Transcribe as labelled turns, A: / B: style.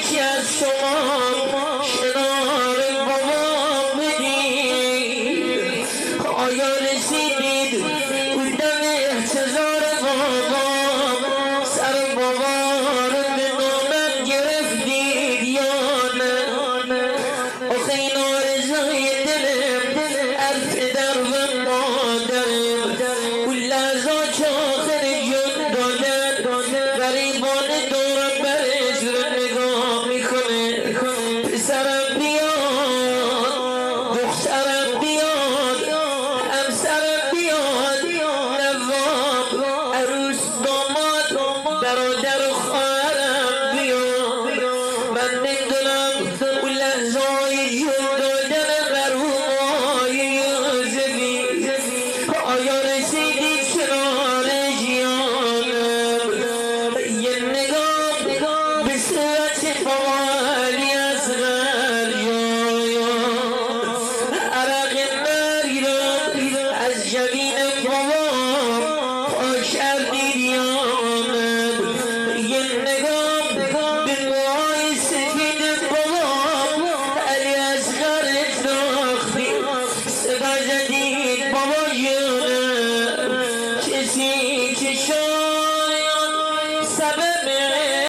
A: یکی از شما کنار بابا بگیر آیا رسیدید اون دم احتضار بابا سر بابا رو به نامت گرفتید یا نه آخه این آرزوی دلم از پدر و مادرم اون لحظه که آخر جون دادن غریبان دور برش رو نگاه میکنه پسرم بیاد دخترم بیاد همسرم بیاد نواب عروس داماد برادر و خواهرم بیاد من نمیدونم اون لحظه های جون دادن مرحومای یوسفی آیا رسیدید کنار جیانم یه نگاه به صورت فوالی اصغر عرق مرگ را از جبین